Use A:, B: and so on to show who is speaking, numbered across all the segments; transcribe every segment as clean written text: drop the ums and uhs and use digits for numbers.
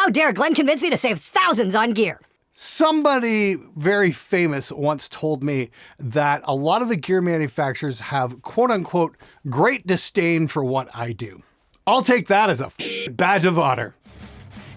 A: How dare Glenn convince me to save thousands on gear?
B: Somebody very famous once told me that a lot of the gear manufacturers have quote unquote great disdain for what I do. I'll take that as a badge of honor.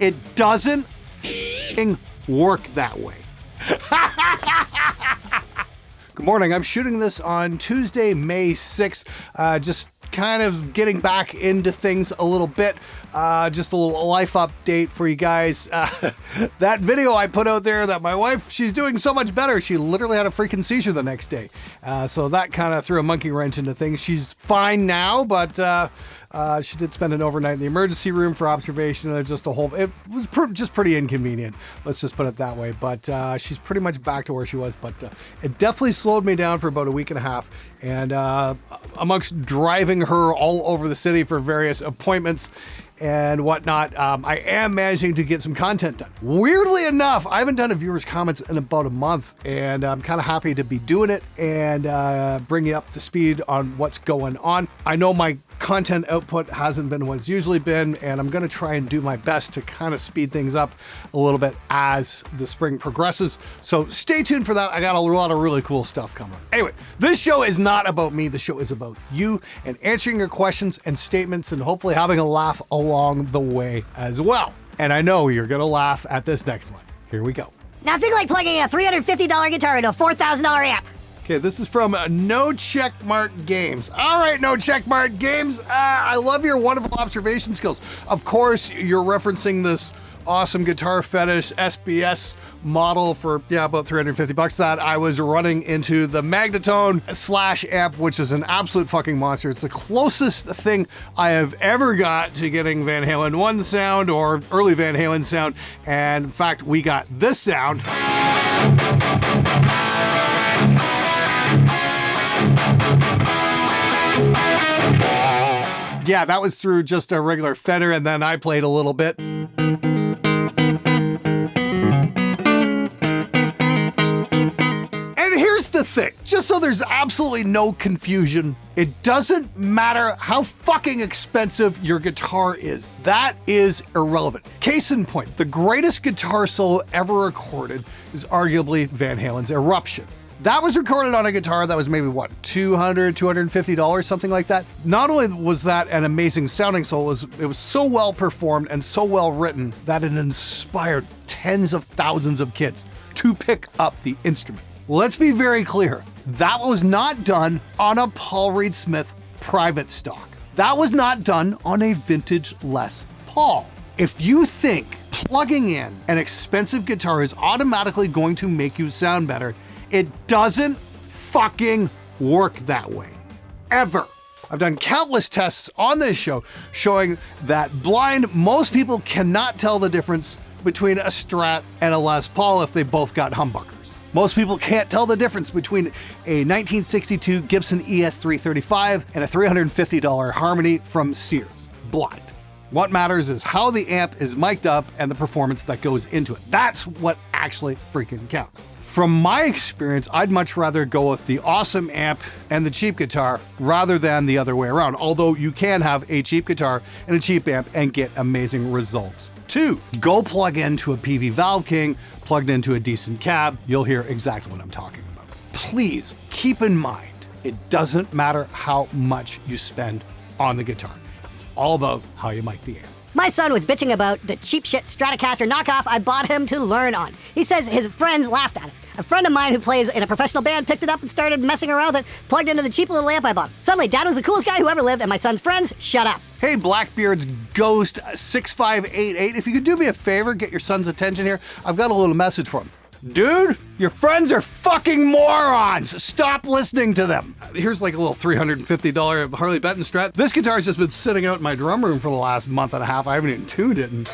B: It doesn't work that way. Good morning. I'm shooting this on Tuesday, May 6th. Just kind of getting back into things a little bit. Just a little life update for you guys. That video I put out there that my wife, she's doing so much better. She literally had a freaking seizure the next day. So that kind of threw a monkey wrench into things. She's fine now, but she did spend an overnight in the emergency room for observation. It was just pretty inconvenient. Let's just put it that way. But she's pretty much back to where she was. But it definitely slowed me down for about a week and a half. And amongst driving her all over the city for various appointments and whatnot, I am managing to get some content done. Weirdly enough, I haven't done a viewer's comments in about a month, and I'm kind of happy to be doing it and bring you up to speed on what's going on. I know my content output hasn't been what it's usually been, and I'm going to try and do my best to kind of speed things up a little bit as the spring progresses. So stay tuned for that. I got a lot of really cool stuff coming. Anyway, this show is not about me. The show is about you and answering your questions and statements and hopefully having a laugh along the way as well. And I know you're going to laugh at this next one. Here we go.
A: Nothing like plugging a $350 guitar into a $4,000 amp.
B: Okay, this is from No Checkmark Games. All right, No Checkmark Games. I love your wonderful observation skills. Of course, you're referencing this awesome Guitar Fetish SBS model for, about $350 that I was running into the Magnatone / amp, which is an absolute fucking monster. It's the closest thing I have ever got to getting Van Halen 1 sound or early Van Halen sound. And in fact, we got this sound. Yeah, that was through just a regular Fender, and then I played a little bit. And here's the thing, just so there's absolutely no confusion, it doesn't matter how fucking expensive your guitar is. That is irrelevant. Case in point, the greatest guitar solo ever recorded is arguably Van Halen's Eruption. That was recorded on a guitar that was maybe, $200, $250, something like that. Not only was that an amazing sounding solo, it was so well performed and so well written that it inspired tens of thousands of kids to pick up the instrument. Let's be very clear. That was not done on a Paul Reed Smith private stock. That was not done on a vintage Les Paul. If you think plugging in an expensive guitar is automatically going to make you sound better, it doesn't fucking work that way, ever. I've done countless tests on this show showing that blind, most people cannot tell the difference between a Strat and a Les Paul if they both got humbuckers. Most people can't tell the difference between a 1962 Gibson ES335 and a $350 Harmony from Sears. Blind. What matters is how the amp is mic'd up and the performance that goes into it. That's what actually freaking counts. From my experience, I'd much rather go with the awesome amp and the cheap guitar rather than the other way around, although you can have a cheap guitar and a cheap amp and get amazing results too. Go plug into a PV Valve King, plugged into a decent cab, you'll hear exactly what I'm talking about. Please keep in mind, it doesn't matter how much you spend on the guitar. It's all about how you mic the amp.
A: My son was bitching about the cheap shit Stratocaster knockoff I bought him to learn on. He says his friends laughed at it. A friend of mine who plays in a professional band picked it up and started messing around with it, plugged into the cheap little amp I bought him. Suddenly, Dad was the coolest guy who ever lived, and my son's friends shut up.
B: Hey, Blackbeard's Ghost 6588, if you could do me a favor, get your son's attention here, I've got a little message for him. Dude, your friends are fucking morons. Stop listening to them. Here's like a little $350 Harley Benton Strat. This guitar's just been sitting out in my drum room for the last month and a half. I haven't even tuned it. And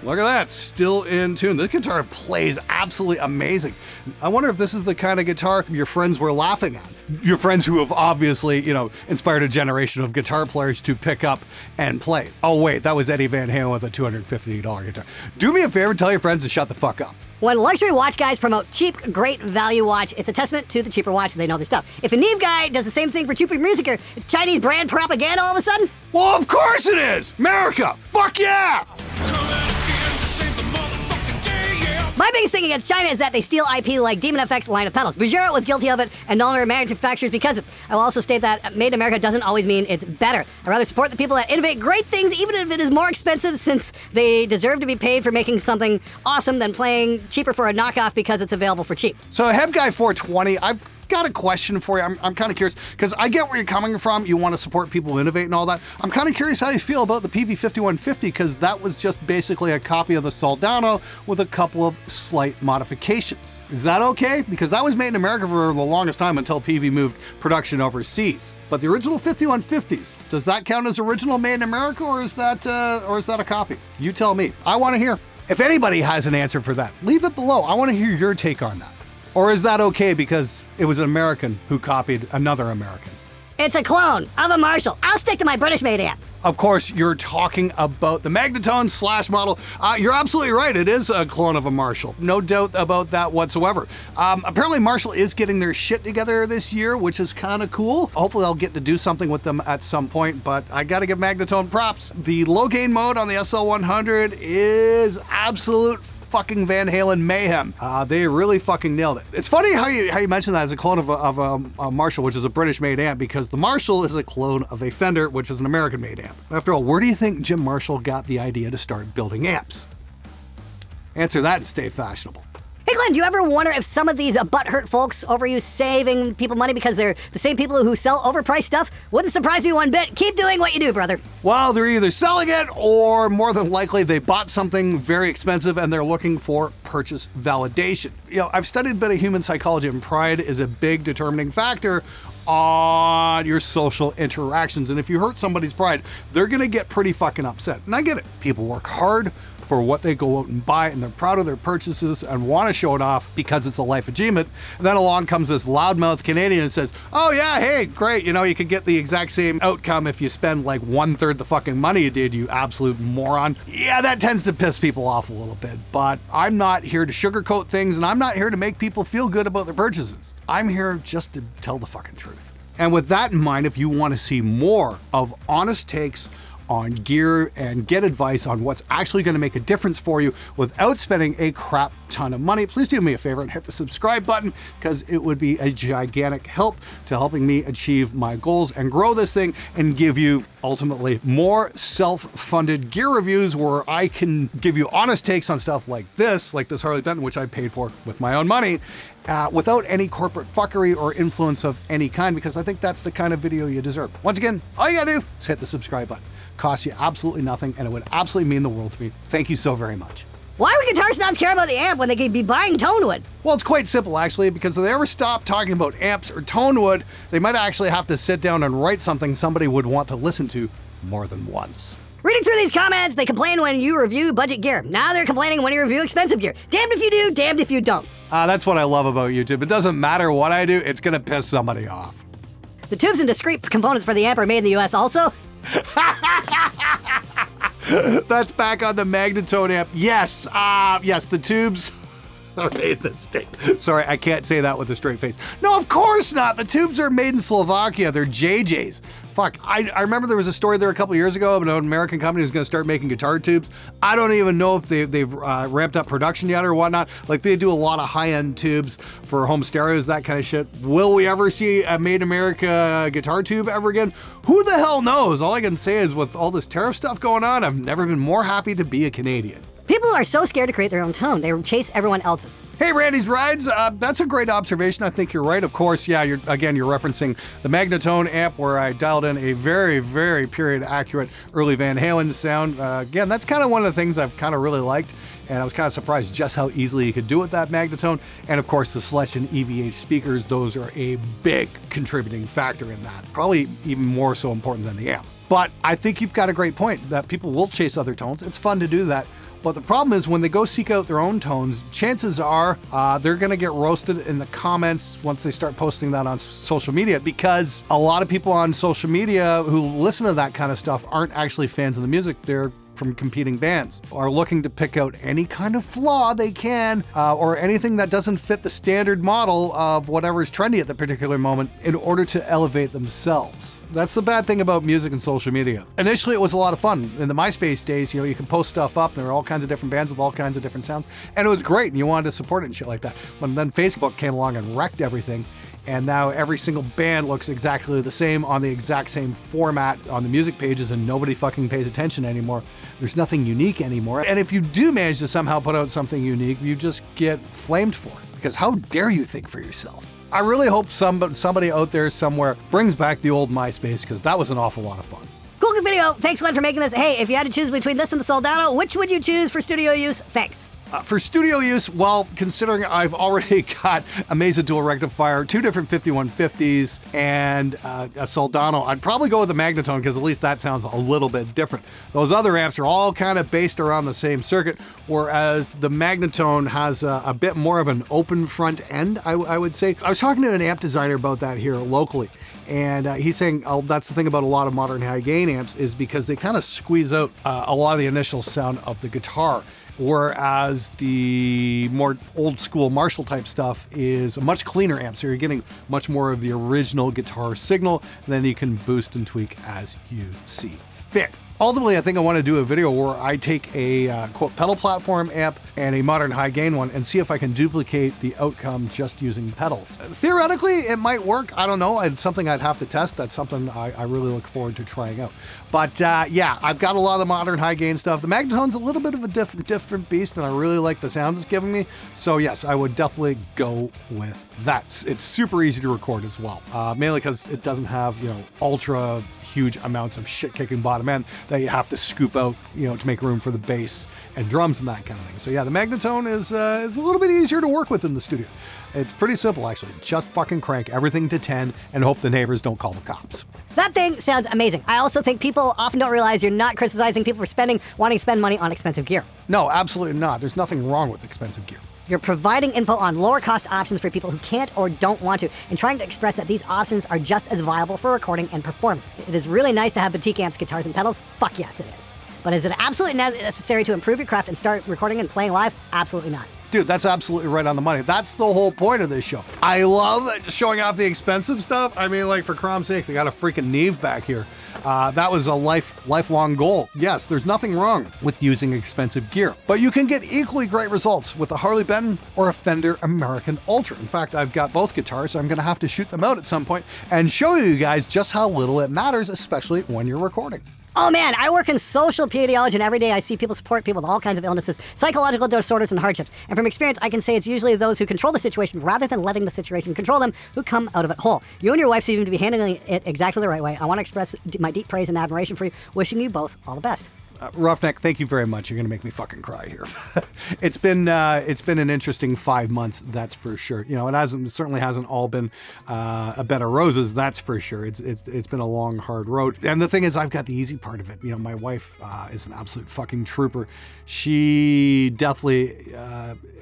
B: look at that, still in tune. This guitar plays absolutely amazing. I wonder if this is the kind of guitar your friends were laughing at. Your friends who have obviously, inspired a generation of guitar players to pick up and play. Oh wait, that was Eddie Van Halen with a $250 guitar. Do me a favor, tell your friends to shut the fuck up.
A: When luxury watch guys promote cheap, great value watch, it's a testament to the cheaper watch. They know their stuff. If a Neve guy does the same thing for cheaper music, it's Chinese brand propaganda all of a sudden?
B: Well, of course it is! America! Fuck yeah!
A: biggest thing against China is that they steal IP like Demon FX line of pedals. Bujero was guilty of it, and no other manufacturers because of it. I will also state that made in America doesn't always mean it's better. I rather support the people that innovate great things, even if it is more expensive, since they deserve to be paid for making something awesome than playing cheaper for a knockoff because it's available for cheap.
B: So HempGuy420, I've got a question for you. I'm kind of curious, because I get where you're coming from. You want to support people who innovate and all that. I'm kind of curious how you feel about the PV5150, because that was just basically a copy of the Soldano with a couple of slight modifications. Is that okay? Because that was made in America for the longest time until PV moved production overseas. But the original 5150s, does that count as original made in America, or is that a copy? You tell me. I want to hear. If anybody has an answer for that, leave it below. I want to hear your take on that. Or is that okay because it was an American who copied another American?
A: It's a clone of a Marshall. I'll stick to my British-made amp.
B: Of course, you're talking about the Magnatone Slash model. You're absolutely right. It is a clone of a Marshall. No doubt about that whatsoever. Apparently, Marshall is getting their shit together this year, which is kind of cool. Hopefully, I'll get to do something with them at some point, but I got to give Magnatone props. The low gain mode on the SL100 is absolute fucking Van Halen mayhem. They really fucking nailed it. It's funny how you mentioned that as a clone of a Marshall, which is a British-made amp, because the Marshall is a clone of a Fender, which is an American-made amp. After all, where do you think Jim Marshall got the idea to start building amps? Answer that and stay fashionable.
A: Hey Glenn, do you ever wonder if some of these butthurt folks over you saving people money because they're the same people who sell overpriced stuff? Wouldn't surprise me one bit. Keep doing what you do, brother.
B: Well, they're either selling it or more than likely they bought something very expensive and they're looking for purchase validation. You know, I've studied a bit of human psychology, and pride is a big determining factor on your social interactions. And if you hurt somebody's pride, they're gonna get pretty fucking upset. And I get it. People work hard for what they go out and buy, and they're proud of their purchases and want to show it off because it's a life achievement. And then along comes this loudmouth Canadian and says, oh yeah, hey, great, you know, you could get the exact same outcome if you spend like 1/3 the fucking money you did, you absolute moron. Yeah, that tends to piss people off a little bit, but I'm not here to sugarcoat things, and I'm not here to make people feel good about their purchases. I'm here just to tell the fucking truth. And with that in mind, if you want to see more of honest takes on gear and get advice on what's actually going to make a difference for you without spending a crap ton of money, please do me a favor and hit the subscribe button, because it would be a gigantic help to helping me achieve my goals and grow this thing and give you ultimately more self-funded gear reviews where I can give you honest takes on stuff like this Harley Benton, which I paid for with my own money, without any corporate fuckery or influence of any kind, because I think that's the kind of video you deserve. Once again, all you gotta do is hit the subscribe button. Costs you absolutely nothing, and it would absolutely mean the world to me. Thank you so very much.
A: Why would guitar snobs care about the amp when they could be buying Tonewood?
B: Well, it's quite simple, actually, because if they ever stop talking about amps or Tonewood, they might actually have to sit down and write something somebody would want to listen to more than once.
A: Reading through these comments, they complain when you review budget gear. Now they're complaining when you review expensive gear. Damned if you do, damned if you don't.
B: That's what I love about YouTube. It doesn't matter what I do, it's gonna piss somebody off.
A: The tubes and discrete components for the amp are made in the US also.
B: That's back on the Magnatone amp. Yes, yes, the tubes are made in the States. Sorry, I can't say that with a straight face. No, of course not. The tubes are made in Slovakia. They're JJ's. Fuck, I remember there was a story there a couple years ago about an American company who's going to start making guitar tubes. I don't even know if they've ramped up production yet or whatnot. Like, they do a lot of high-end tubes for home stereos, that kind of shit. Will we ever see a Made in America guitar tube ever again? Who the hell knows? All I can say is, with all this tariff stuff going on, I've never been more happy to be a Canadian.
A: People are so scared to create their own tone, they chase everyone else's.
B: Hey, Randy's Rides, that's a great observation. I think you're right. Of course, yeah, you're referencing the Magnatone amp, where I dialed in a very, very period-accurate early Van Halen sound. Again, that's kind of one of the things I've kind of really liked, and I was kind of surprised just how easily you could do it with that Magnatone. And of course, the Celestion EVH speakers, those are a big contributing factor in that. Probably even more so important than the amp. But I think you've got a great point, that people will chase other tones. It's fun to do that. But the problem is, when they go seek out their own tones, chances are they're going to get roasted in the comments once they start posting that on social media, because a lot of people on social media who listen to that kind of stuff aren't actually fans of the music. They're from competing bands, are looking to pick out any kind of flaw they can, or anything that doesn't fit the standard model of whatever's trendy at the particular moment in order to elevate themselves. That's the bad thing about music and social media. Initially, it was a lot of fun. In the MySpace days, you can post stuff up, and there were all kinds of different bands with all kinds of different sounds, and it was great, and you wanted to support it and shit like that. But then Facebook came along and wrecked everything, and now every single band looks exactly the same on the exact same format on the music pages, and nobody fucking pays attention anymore. There's nothing unique anymore. And if you do manage to somehow put out something unique, you just get flamed for it. Because how dare you think for yourself? I really hope somebody out there somewhere brings back the old MySpace, because that was an awful lot of fun.
A: Cool video. Thanks, Glenn, for making this. Hey, if you had to choose between this and the Soldano, which would you choose for studio use? Thanks.
B: For studio use, well, considering I've already got a Mesa dual rectifier, 2 different 5150s, and a Soldano, I'd probably go with the Magnatone, because at least that sounds a little bit different. Those other amps are all kind of based around the same circuit, whereas the Magnatone has a bit more of an open front end, I would say. I was talking to an amp designer about that here locally, and he's saying, that's the thing about a lot of modern high gain amps, is because they kind of squeeze out a lot of the initial sound of the guitar. Whereas the more old school Marshall type stuff is a much cleaner amp, so you're getting much more of the original guitar signal, and then you can boost and tweak as you see fit. Ultimately, I think I want to do a video where I take a quote pedal platform amp and a modern high gain one and see if I can duplicate the outcome just using pedals. Theoretically, it might work. I don't know. It's something I'd have to test. That's something I really look forward to trying out. But yeah, I've got a lot of the modern high gain stuff. The Magnatone's a little bit of a different beast, and I really like the sound it's giving me. So yes, I would definitely go with that. It's super easy to record as well, mainly because it doesn't have, ultra huge amounts of shit-kicking bottom end that you have to scoop out, to make room for the bass and drums and that kind of thing. So yeah, the Magnatone is a little bit easier to work with in the studio. It's pretty simple, actually. Just fucking crank everything to 10 and hope the neighbors don't call the cops.
A: That thing sounds amazing. I also think people often don't realize you're not criticizing people for wanting to spend money on expensive gear.
B: No, absolutely not. There's nothing wrong with expensive gear.
A: You're providing info on lower cost options for people who can't or don't want to, and trying to express that these options are just as viable for recording and performing. It is really nice to have boutique amps, guitars, and pedals. Fuck yes, it is. But is it absolutely necessary to improve your craft and start recording and playing live? Absolutely not.
B: Dude, that's absolutely right on the money. That's the whole point of this show. I love showing off the expensive stuff. I mean, like, for crom's sakes, I got a freaking Neve back here. That was a lifelong goal. Yes, there's nothing wrong with using expensive gear, but you can get equally great results with a Harley Benton or a Fender American Ultra. In fact, I've got both guitars, so I'm going to have to shoot them out at some point and show you guys just how little it matters, especially when you're recording.
A: Oh man, I work in social pediology, and every day I see people support people with all kinds of illnesses, psychological disorders, and hardships. And from experience, I can say it's usually those who control the situation rather than letting the situation control them who come out of it whole. You and your wife seem to be handling it exactly the right way. I want to express my deep praise and admiration for you, wishing you both all the best.
B: Roughneck, thank you very much. You're going to make me fucking cry here. It's been an interesting 5 months, that's for sure. It certainly hasn't all been a bed of roses, that's for sure. It's been a long, hard road. And the thing is, I've got the easy part of it. My wife is an absolute fucking trooper. She definitely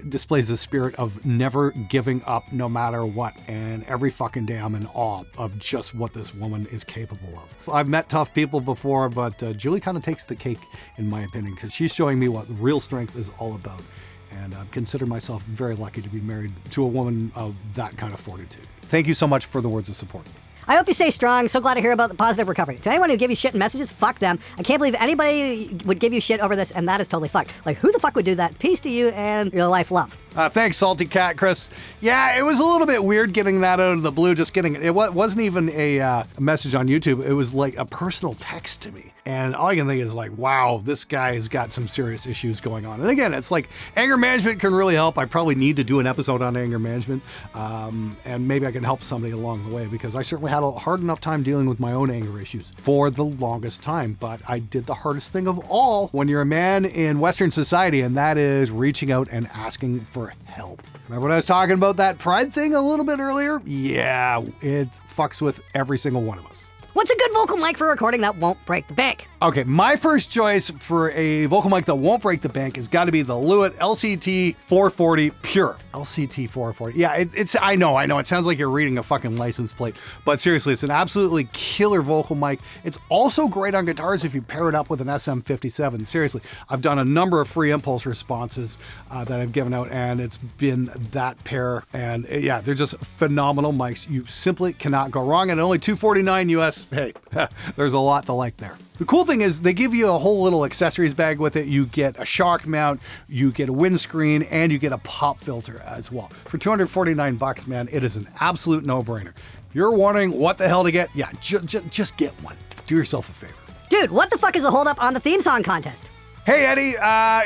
B: displays the spirit of never giving up no matter what. And every fucking day I'm in awe of just what this woman is capable of. I've met tough people before, but Julie kind of takes the cake, in my opinion, because she's showing me what real strength is all about. And I consider myself very lucky to be married to a woman of that kind of fortitude. Thank you so much for the words of support.
A: I hope you stay strong. So glad to hear about the positive recovery. To anyone who give you shit in messages, fuck them. I can't believe anybody would give you shit over this, and that is totally fucked. Like, who the fuck would do that? Peace to you and your life love.
B: Thanks, Salty Cat, Chris. Yeah, it was a little bit weird getting that out of the blue, just getting it. It wasn't even a message on YouTube. It was like a personal text to me. And all I can think is like, wow, this guy's got some serious issues going on. And again, it's like anger management can really help. I probably need to do an episode on anger management. And maybe I can help somebody along the way, because I certainly had a hard enough time dealing with my own anger issues for the longest time. But I did the hardest thing of all when you're a man in Western society, and that is reaching out and asking for help. Remember when I was talking about that pride thing a little bit earlier? Yeah, it fucks with every single one of us.
A: What's a good vocal mic for recording that won't break the bank?
B: Okay, my first choice for a vocal mic that won't break the bank has got to be the Lewitt LCT 440 Pure. LCT 440. Yeah, it's I know. It sounds like you're reading a fucking license plate, but seriously, it's an absolutely killer vocal mic. It's also great on guitars if you pair it up with an SM57. Seriously, I've done a number of free impulse responses that I've given out, and it's been that pair. And yeah, they're just phenomenal mics. You simply cannot go wrong. And only $249 US. Yes, hey, there's a lot to like there. The cool thing is they give you a whole little accessories bag with it. You get a shark mount, you get a windscreen, and you get a pop filter as well. For $249, man, it is an absolute no-brainer. If you're wondering what the hell to get, yeah, just get one. Do yourself a favor.
A: Dude, what the fuck is the holdup on the theme song contest?
B: Hey, Eddie,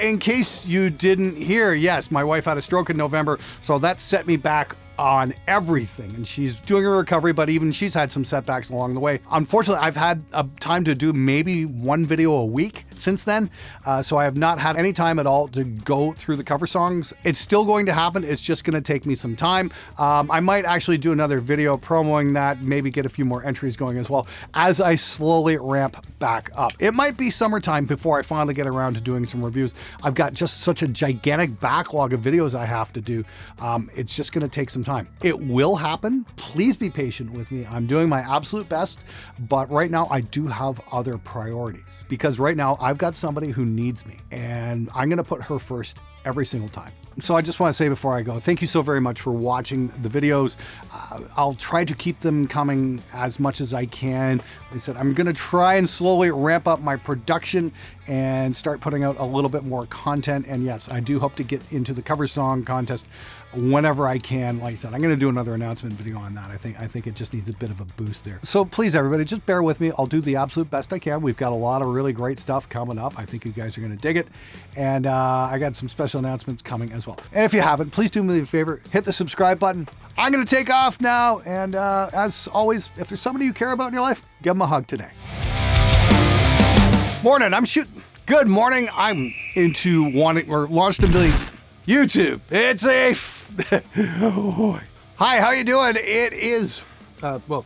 B: in case you didn't hear, yes, my wife had a stroke in November, so that set me back on everything, and she's doing her recovery, but even she's had some setbacks along the way. Unfortunately, I've had time to do maybe one video a week since then, so I have not had any time at all to go through the cover songs. It's still going to happen. It's just going to take me some time. I might actually do another video promoting that, maybe get a few more entries going as well as I slowly ramp back up. It might be summertime before I finally get around to doing some reviews. I've got just such a gigantic backlog of videos I have to do. It's just going to take some time. It will happen. Please be patient with me. I'm doing my absolute best, but right now I do have other priorities because right now I've got somebody who needs me and I'm going to put her first every single time. So I just want to say before I go, thank you so very much for watching the videos. I'll try to keep them coming as much as I can. Like I said, I'm going to try and slowly ramp up my production and start putting out a little bit more content. And yes, I do hope to get into the cover song contest whenever I can. Like I said, I'm going to do another announcement video on that. I think it just needs a bit of a boost there. So please, everybody, just bear with me. I'll do the absolute best I can. We've got a lot of really great stuff coming up. I think you guys are going to dig it. And I got some special announcements coming as well. And if you haven't, please do me a favor, hit the subscribe button. I'm going to take off now. And as always, if there's somebody you care about in your life, give them a hug today. Morning, Good morning. I'm into launched a million. YouTube. It's a. Hi, how you doing? It is. Well.